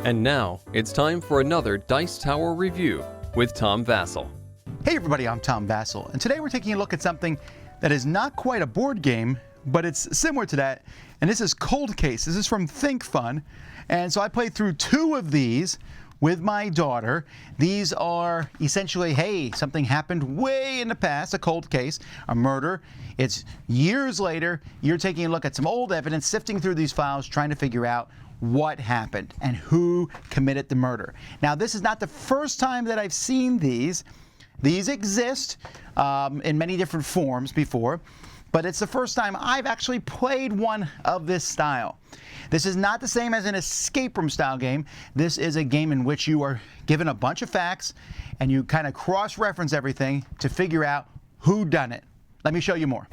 And now, it's time for another Dice Tower review with Tom Vasel. Hey everybody, I'm Tom Vasel, and today we're taking a look at something that is not quite a board game, but it's similar to that, and this is Cold Case. This is from Think Fun, and so I played through two of these with my daughter. These are essentially, hey, something happened way in the past, a cold case, a murder. It's years later, you're taking a look at some old evidence, sifting through these files, trying to figure out what happened and who committed the murder. Now, this is not the first time that I've seen these. These exist in many different forms before, but it's the first time I've actually played one of this style. This is not the same as an escape room style game. This is a game in which you are given a bunch of facts and you kind of cross-reference everything to figure out who done it. Let me show you more.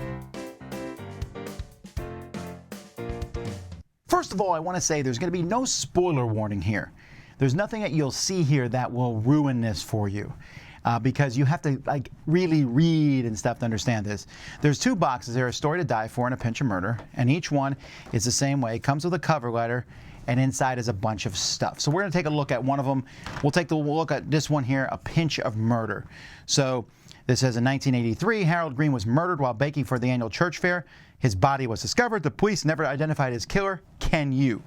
First of all, I want to say there's going to be no spoiler warning here. There's nothing that you'll see here that will ruin this for you. Because you have to really read and stuff to understand this. There's two boxes there, A Story to Die For and A Pinch of Murder, and each one is the same way. It comes with a cover letter, and inside is a bunch of stuff. So we're going to take a look at one of them. We'll take a look at this one here, A Pinch of Murder. So this says, in 1983, Harold Green was murdered while baking for the annual church fair. His body was discovered. The police never identified his killer. Can you?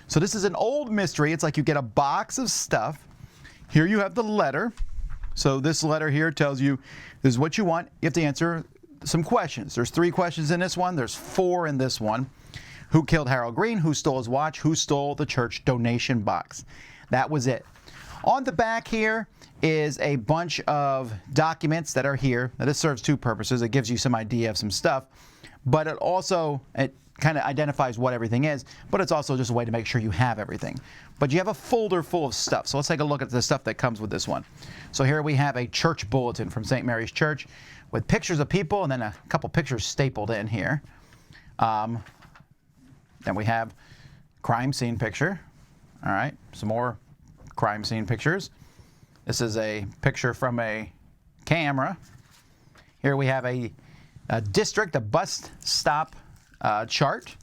So this is an old mystery. It's like you get a box of stuff. Here you have the letter. So this letter here tells you this is what you want. You have to answer some questions. There's 3 questions in this one. There's 4 in this one. Who killed Harold Green? Who stole his watch? Who stole the church donation box? That was it. On the back here is a bunch of documents that are here. Now this serves 2 purposes. It gives you some idea of some stuff, but it kind of identifies what everything is, but it's also just a way to make sure you have everything. But you have a folder full of stuff. So let's take a look at the stuff that comes with this one. So here we have a church bulletin from St. Mary's Church with pictures of people and then a couple pictures stapled in here. Then we have crime scene picture. All right, some more crime scene pictures. This is a picture from a camera. Here we have a district, a bus stop chart.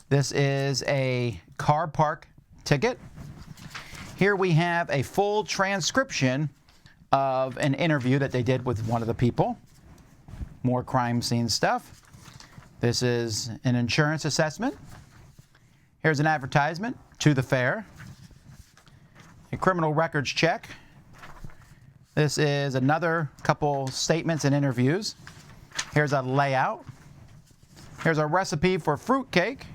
This is a car park ticket. Here we have a full transcription of an interview that they did with one of the people. More crime scene stuff. This is an insurance assessment. Here's an advertisement to the fair. A criminal records check. This is another couple statements and interviews. Here's a layout. Here's a recipe for fruitcake.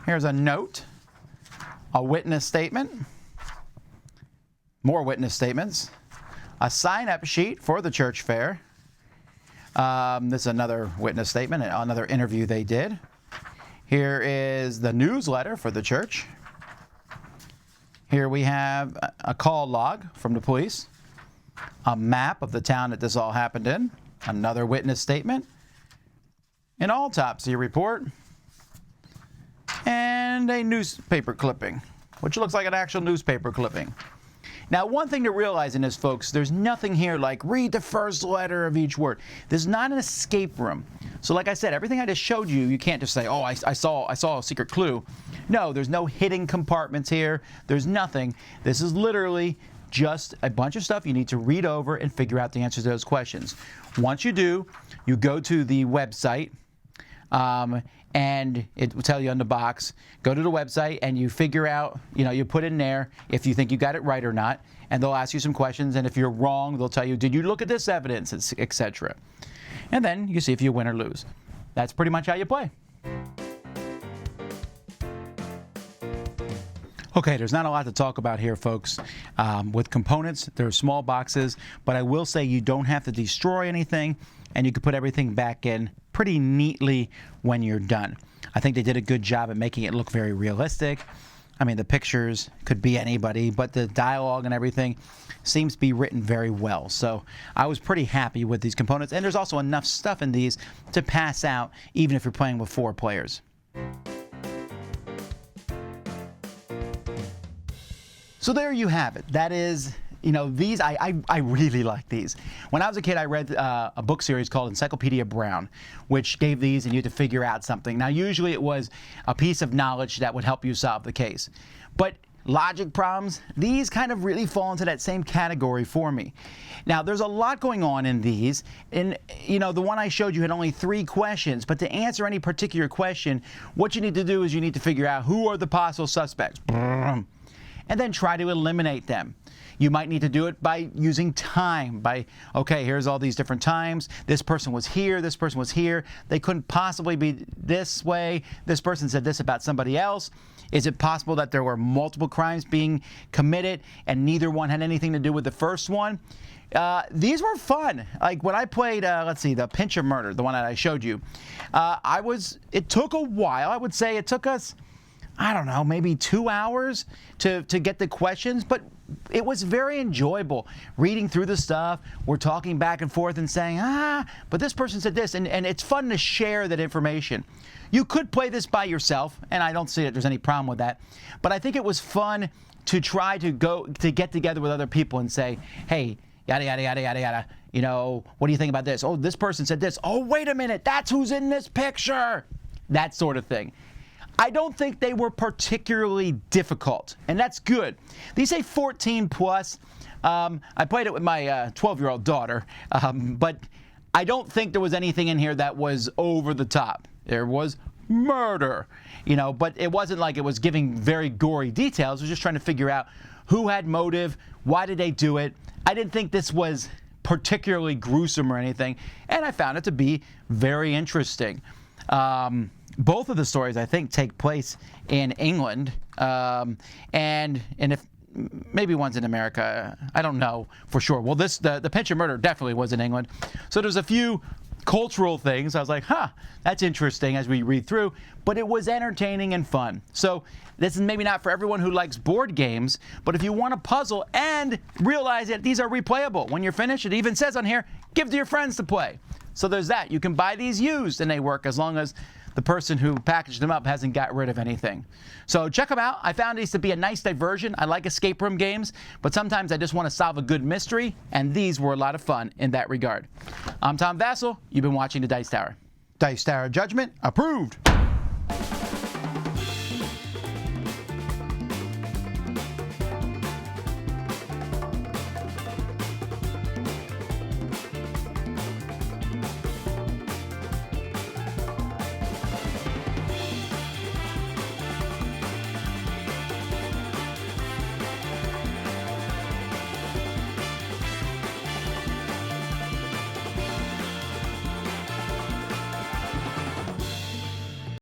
Here's a note, a witness statement, more witness statements, a sign-up sheet for the church fair. This is another witness statement, another interview they did. Here is the newsletter for the church. Here we have a call log from the police, a map of the town that this all happened in, another witness statement, an autopsy report, and a newspaper clipping, which looks like an actual newspaper clipping. Now, one thing to realize in this, folks, there's nothing here like read the first letter of each word. This is not an escape room. So like I said, everything I just showed you, you can't just say, oh, I saw a secret clue. No, there's no hidden compartments here. There's nothing. This is literally just a bunch of stuff you need to read over and figure out the answers to those questions. Once you do, you go to the website, and it will tell you on the box, go to the website and you figure out, you put in there if you think you got it right or not, and they'll ask you some questions, and if you're wrong, they'll tell you, did you look at this evidence, etc. And then you see if you win or lose. That's pretty much how you play. Okay, there's not a lot to talk about here, folks. With components, there are small boxes, but I will say you don't have to destroy anything, and you can put everything back in pretty neatly when you're done. I think they did a good job at making it look very realistic. I mean, the pictures could be anybody, but the dialogue and everything seems to be written very well. So I was pretty happy with these components, and there's also enough stuff in these to pass out even if you're playing with 4 players. So there you have it. That is, these, I really like these. When I was a kid, I read a book series called Encyclopedia Brown, which gave these and you had to figure out something. Now, usually it was a piece of knowledge that would help you solve the case. But logic problems, these kind of really fall into that same category for me. Now, there's a lot going on in these. And, you know, the one I showed you had only 3 questions. But to answer any particular question, what you need to do is you need to figure out who are the possible suspects. And then try to eliminate them. You might need to do it by using time, okay, here's all these different times. This person was here, this person was here. They couldn't possibly be this way. This person said this about somebody else. Is it possible that there were multiple crimes being committed and neither one had anything to do with the first one? These were fun. Like when I played, let's see, the pincher murder, the one that I showed you, it took a while. I would say it took us, I don't know, maybe 2 hours to get the questions, but it was very enjoyable reading through the stuff. We're talking back and forth and saying, but this person said this, and it's fun to share that information. You could play this by yourself, and I don't see that there's any problem with that, but I think it was fun to try to get together with other people and say, hey, yada, yada, yada, yada, yada. You know, what do you think about this? Oh, this person said this. Oh, wait a minute, that's who's in this picture. That sort of thing. I don't think they were particularly difficult, and that's good. These say 14 plus. I played it with my 12-year-old daughter, but I don't think there was anything in here that was over the top. There was murder, you know, but it wasn't like it was giving very gory details. It was just trying to figure out who had motive, why did they do it. I didn't think this was particularly gruesome or anything, and I found it to be very interesting. Both of the stories, I think, take place in England, and if maybe one's in America, I don't know for sure. Well, the pincher murder definitely was in England, so there's a few cultural things. I was like, that's interesting as we read through, but it was entertaining and fun. So this is maybe not for everyone who likes board games, but if you want a puzzle and realize that these are replayable, when you're finished, it even says on here, give to your friends to play. So there's that. You can buy these used and they work as long as the person who packaged them up hasn't got rid of anything. So check them out. I found these to be a nice diversion. I like escape room games, but sometimes I just want to solve a good mystery, and these were a lot of fun in that regard. I'm Tom Vasel. You've been watching the Dice Tower. Dice Tower judgment approved.